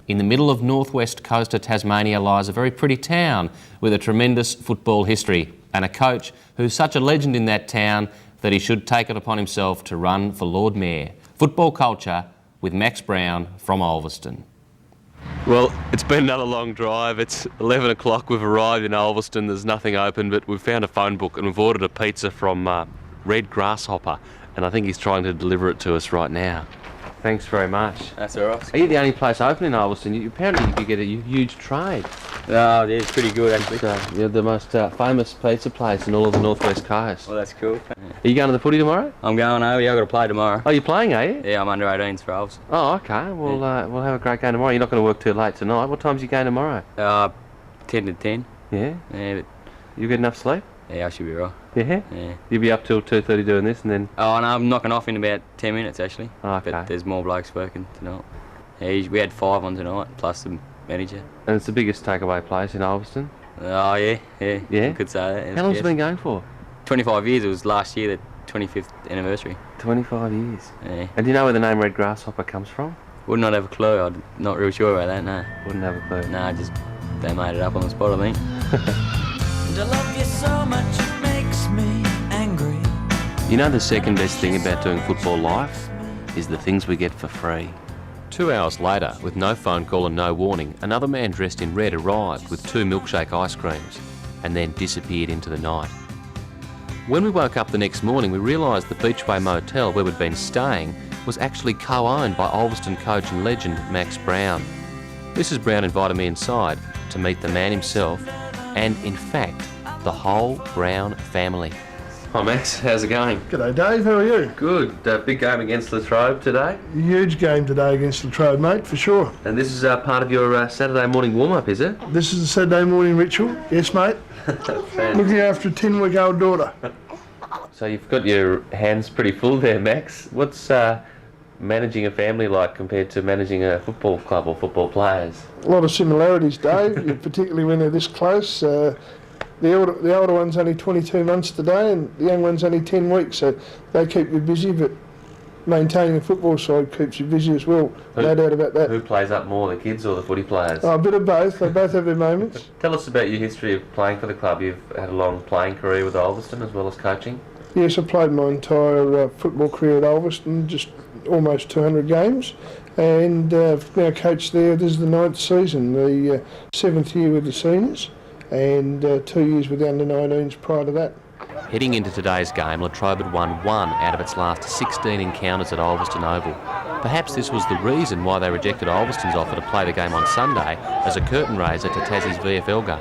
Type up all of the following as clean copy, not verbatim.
In the middle of northwest coast of Tasmania lies a very pretty town with a tremendous football history and a coach who's such a legend in that town that he should take it upon himself to run for Lord Mayor. Football culture with Max Brown from Ulverstone. Well, it's been another long drive. It's 11 o'clock. We've arrived in Ulverstone. There's nothing open, but we've found a phone book and we've ordered a pizza from Red Grasshopper, and I think he's trying to deliver it to us right now. Thanks very much. That's all right. Are you the only place open in Ulverstone? Apparently you get a huge trade. Oh, yeah, it's pretty good actually. You're the most famous pizza place in all of the northwest coast. Well, that's cool. Are you going to the footy tomorrow? I'm going over. Yeah, I've got to play tomorrow. Oh, you're playing, are you? Yeah, I'm under 18s for Ulves. Oh, okay. Well, we'll have a great game tomorrow. You're not going to work too late tonight. What time's your game tomorrow? 10 to 10. Yeah? Yeah, but You get enough sleep? yeah, I should be right. Yeah? Yeah. You'll be up till 2:30 doing this and then... Oh, no, I'm knocking off in about 10 minutes actually. Okay. But there's more blokes working tonight. Yeah, we had 5 on tonight, plus the manager. And it's the biggest takeaway place in Ulverstone? Oh, yeah. Yeah? You could say that. How long's it been going for? 25 years. It was last year, the 25th anniversary. 25 years. Yeah. And do you know where the name Red Grasshopper comes from? Would not have a clue. I'm not real sure about that, no. Wouldn't have a clue. No, just they made it up on the spot, I think. And I love you so much it makes me angry. You know the second best thing about doing football life is the things we get for free. 2 hours later, with no phone call and no warning, another man dressed in red arrived with 2 milkshake ice creams and then disappeared into the night. When we woke up the next morning, we realised the Beachway Motel where we'd been staying was actually co-owned by Ulverstone coach and legend Max Brown. Mrs Brown invited me inside to meet the man himself and, in fact, the whole Brown family. Hi Max, how's it going? G'day Dave, how are you? Good. Big game against Latrobe today. Huge game today against Latrobe, mate, for sure. And this is part of your Saturday morning warm-up, is it? This is a Saturday morning ritual, yes mate. Looking after a 10-week-old daughter. So you've got your hands pretty full there, Max. What's managing a family like compared to managing a football club or football players? A lot of similarities, Dave, particularly when they're this close. The older one's only 22 months today and the young one's only 10 weeks, so they keep you busy, but maintaining the football side keeps you busy as well, no doubt about that. Who plays up more, the kids or the footy players? A bit of both, they both have their moments. Tell us about your history of playing for the club. You've had a long playing career with Ulverstone as well as coaching. Yes, I played my entire football career at Ulverstone, just almost 200 games, and I've now coached there. This is the 9th season, the 7th year with the seniors, and 2 years with the under-19s prior to that. Heading into today's game, Latrobe had won 1 out of its last 16 encounters at Ulverstone Oval. Perhaps this was the reason why they rejected Ulverstone's offer to play the game on Sunday as a curtain raiser to Tassie's VFL game.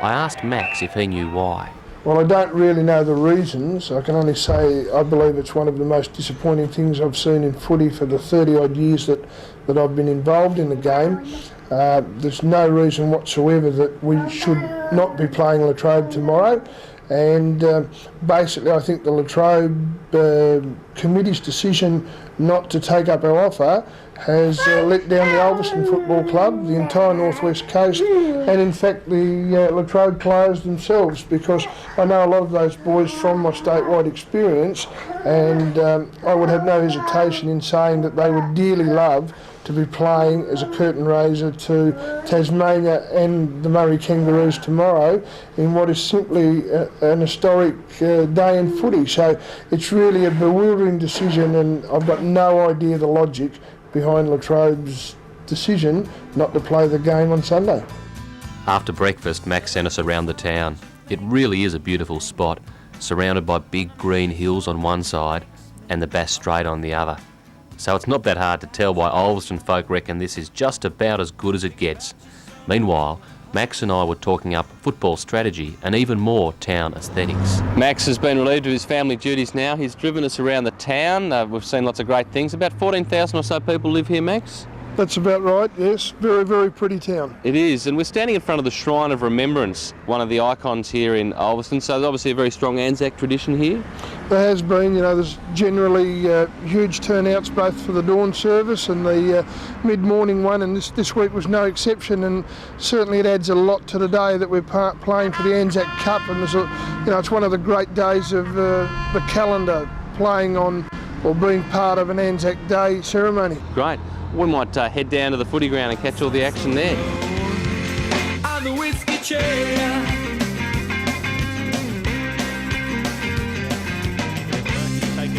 I asked Max if he knew why. Well, I don't really know the reasons. I can only say I believe it's one of the most disappointing things I've seen in footy for the 30-odd years that I've been involved in the game. There's no reason whatsoever that we should not be playing Latrobe tomorrow. And basically I think the Latrobe committee's decision not to take up our offer has let down the Ulverstone Football Club, the entire North West Coast, and in fact the Latrobe players themselves, because I know a lot of those boys from my statewide experience, and I would have no hesitation in saying that they would dearly love to be playing as a curtain raiser to Tasmania and the Murray Kangaroos tomorrow in what is simply an historic day in footy. So it's really a bewildering decision, and I've got no idea the logic behind Latrobe's decision not to play the game on Sunday. After breakfast, Max sent us around the town. It really is a beautiful spot, surrounded by big green hills on one side and the Bass Strait on the other. So it's not that hard to tell why Ulverstone folk reckon this is just about as good as it gets. Meanwhile, Max and I were talking up football strategy and even more town aesthetics. Max has been relieved of his family duties now. He's driven us around the town. We've seen lots of great things. About 14,000 or so people live here, Max? That's about right, yes. Very, very pretty town. It is, and we're standing in front of the Shrine of Remembrance, one of the icons here in Ulverstone, so there's obviously a very strong Anzac tradition here. There has been, there's generally huge turnouts both for the dawn service and the mid-morning one, and this week was no exception, and certainly it adds a lot to the day that we're playing for the Anzac Cup, and there's it's one of the great days of the calendar, playing on or being part of an Anzac Day ceremony. Great. We might head down to the footy ground and catch all the action there. I'm the whiskey chair.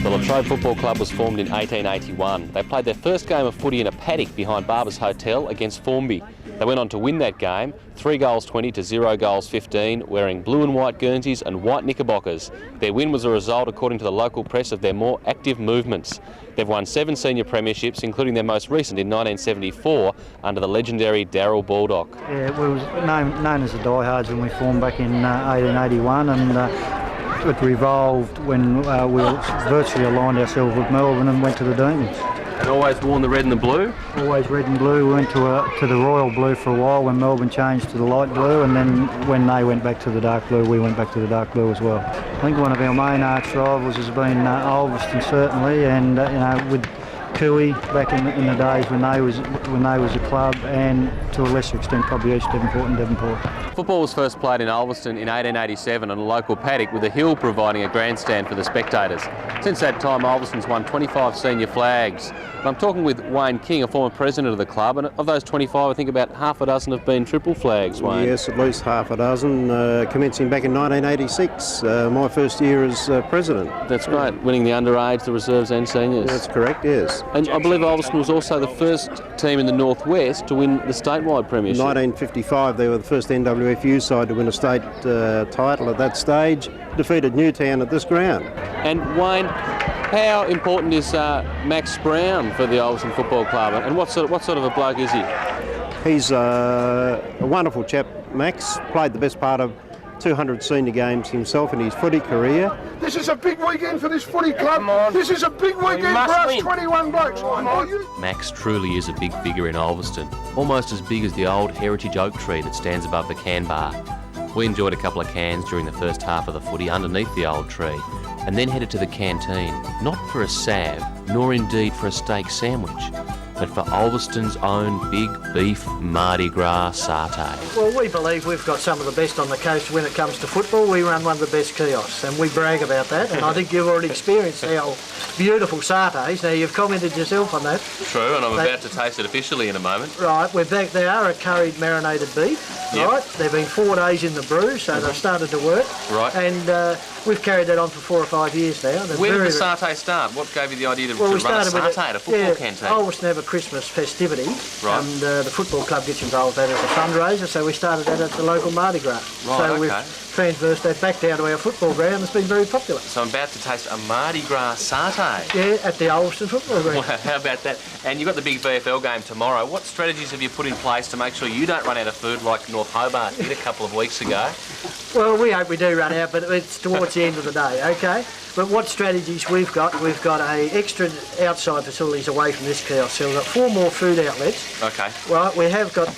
The Latrobe Football Club was formed in 1881. They played their first game of footy in a paddock behind Barber's Hotel against Formby. They went on to win that game, 3 goals 20 to 0 goals 15, wearing blue and white Guernseys and white knickerbockers. Their win was a result, according to the local press, of their more active movements. They've won 7 senior premierships, including their most recent in 1974 under the legendary Darryl Baldock. Yeah, we was known as the Diehards when we formed back in 1881, and it revolved when we virtually aligned ourselves with Melbourne and went to the Demons. And always worn the red and the blue? Always red and blue. We went to the royal blue for a while when Melbourne changed to the light blue, and then when they went back to the dark blue, we went back to the dark blue as well. I think one of our main arch rivals has been Ulverstone, certainly, and with Cooey back in the days when they was a club, and to a lesser extent probably East Devonport and Devonport. Football was first played in Ulverstone in 1887 on a local paddock, with a hill providing a grandstand for the spectators. Since that time, Ulverstone's won 25 senior flags. And I'm talking with Wayne King, a former president of the club, and of those 25, I think about half a dozen have been triple flags, Wayne. Yes, at least half a dozen, commencing back in 1986, my first year as president. That's great, winning the underage, the reserves and seniors. That's correct, yes. And I believe Ulverstone was also the first team in the northwest to win the statewide premiership. In 1955, they were the first NWFU side to win a state title at that stage, defeated Newtown at this ground. And Wayne, how important is Max Brown for the Ulverstone Football Club, and what sort of a bloke is he? He's a wonderful chap, Max. Played the best part of 200 senior games himself in his footy career. This is a big weekend for this footy club. This is a big weekend for us 21 blokes. Max truly is a big figure in Ulverstone, almost as big as the old heritage oak tree that stands above the can bar. We enjoyed a couple of cans during the first half of the footy underneath the old tree, and then headed to the canteen, not for a salve, nor indeed for a steak sandwich, but for Ulverstone's own big beef Mardi Gras satay. Well, we believe we've got some of the best on the coast when it comes to football. We run one of the best kiosks, and we brag about that, and I think you've already experienced our beautiful satays. Now, you've commented yourself on that. True, and I'm about to taste it officially in a moment. Right, we're back. They are a curried marinated beef, right? They've been 4 days in the brew, so they've started to work. Right. And we've carried that on for 4 or 5 years now. Where did the satay start? What gave you the idea to run a satay at a football canteen? Ulverstone have a Christmas festivity, right, and the football club gets involved with that as a fundraiser, so we started that at the local Mardi Gras. Right, so we've transversed that back down to our football ground. It's been very popular. So I'm about to taste a Mardi Gras satay. Yeah, at the Ulverstone football ground. Well, how about that? And you've got the big VFL game tomorrow. What strategies have you put in place to make sure you don't run out of food like North Hobart did a couple of weeks ago? Well, we hope we do run out, but it's towards the end of the day, okay? But what strategies we've got extra outside facilities away from this kiosk. So we've got 4 more food outlets. Okay. Right, we have got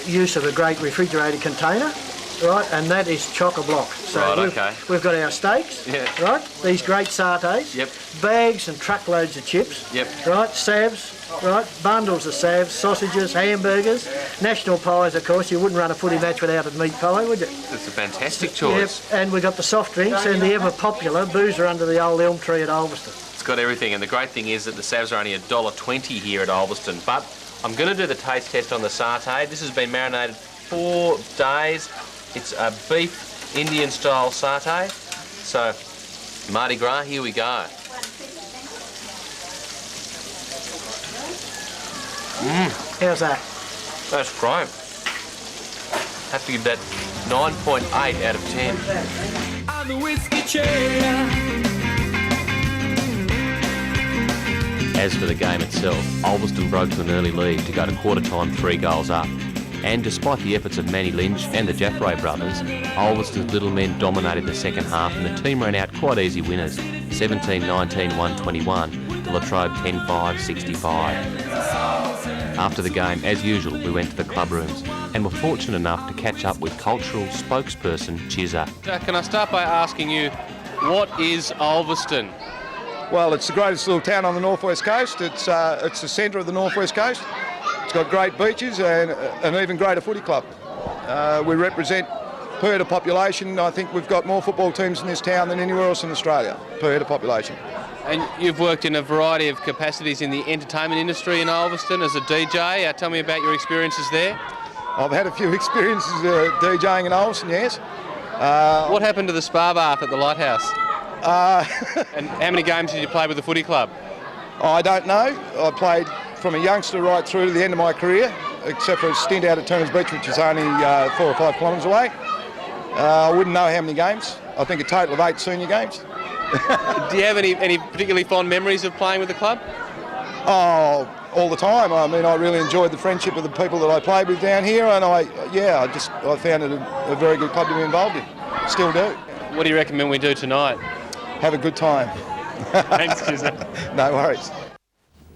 use of a great refrigerated container. Right, and that is chock-a-block. So right, we've got our steaks, right, these great satays, bags and truckloads of chips, right, salves, right, bundles of salves, sausages, hamburgers, national pies, of course. You wouldn't run a footy match without a meat pie, would you? That's a fantastic choice. Yep, and we've got the soft drinks and the ever-popular boozer under the old elm tree at Ulverstone. It's got everything, and the great thing is that the salves are only $1.20 here at Ulverstone. But I'm going to do the taste test on the satay. This has been marinated 4 days. It's a beef Indian style satay. So Mardi Gras, here we go. How's that? That's great. Have to give that 9.8 out of 10. I'm the whiskey chair. As for the game itself, Ulverstone broke to an early lead to go to quarter time 3 goals up. And despite the efforts of Manny Lynch and the Jaffray brothers, Ulverstone's little men dominated the second half, and the team ran out quite easy winners, 17-19, 121, to Latrobe 10-5, 65. After the game, as usual, we went to the club rooms and were fortunate enough to catch up with cultural spokesperson Chizza. Can I start by asking you, what is Ulverstone? Well, it's the greatest little town on the northwest coast. It's the centre of the northwest coast. It's got great beaches and an even greater footy club. We represent per head of population, I think we've got more football teams in this town than anywhere else in Australia, per head of population. And you've worked in a variety of capacities in the entertainment industry in Ulverstone as a DJ. Tell me about your experiences there. I've had a few experiences DJing in Ulverstone, yes. What happened to the spa bath at the Lighthouse? And how many games did you play with the footy club? I don't know. I played from a youngster right through to the end of my career, except for a stint out at Turners Beach, which is only 4 or 5 kilometres away. I wouldn't know how many games. I think a total of 8 senior games. Do you have any particularly fond memories of playing with the club? Oh, all the time. I mean, I really enjoyed the friendship of the people that I played with down here, and I found it a very good club to be involved in. Still do. What do you recommend we do tonight? Have a good time. Thanks, Kizza. No worries.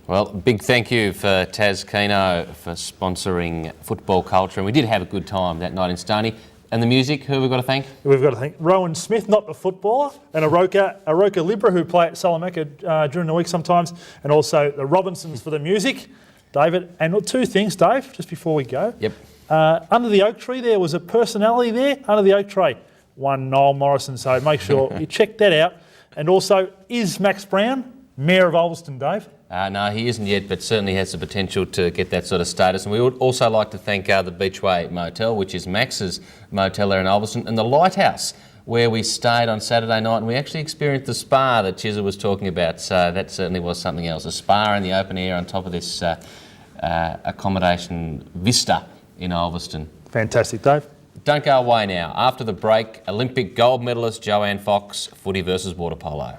Well, big thank you for Taz Keno for sponsoring football culture, and we did have a good time that night in Stoney. And the music, who have we got to thank? We've got to thank Rowan Smith, not the footballer, and Aroka Libra, who play at Salamanca during the week sometimes, and also the Robinsons for the music, David. And 2 things, Dave, just before we go. Yep. Under the oak tree, there was a personality there, under the oak tree, one Noel Morrison, so make sure you check that out. And also, is Max Brown Mayor of Ulverstone, Dave? No, he isn't yet, but certainly has the potential to get that sort of status. And we would also like to thank the Beachway Motel, which is Max's motel there in Ulverstone, and the Lighthouse, where we stayed on Saturday night, and we actually experienced the spa that Chizza was talking about. So that certainly was something else. A spa in the open air on top of this accommodation vista in Ulverstone. Fantastic, Dave. Don't go away now. After the break, Olympic gold medalist Joanne Fox, footy versus water polo.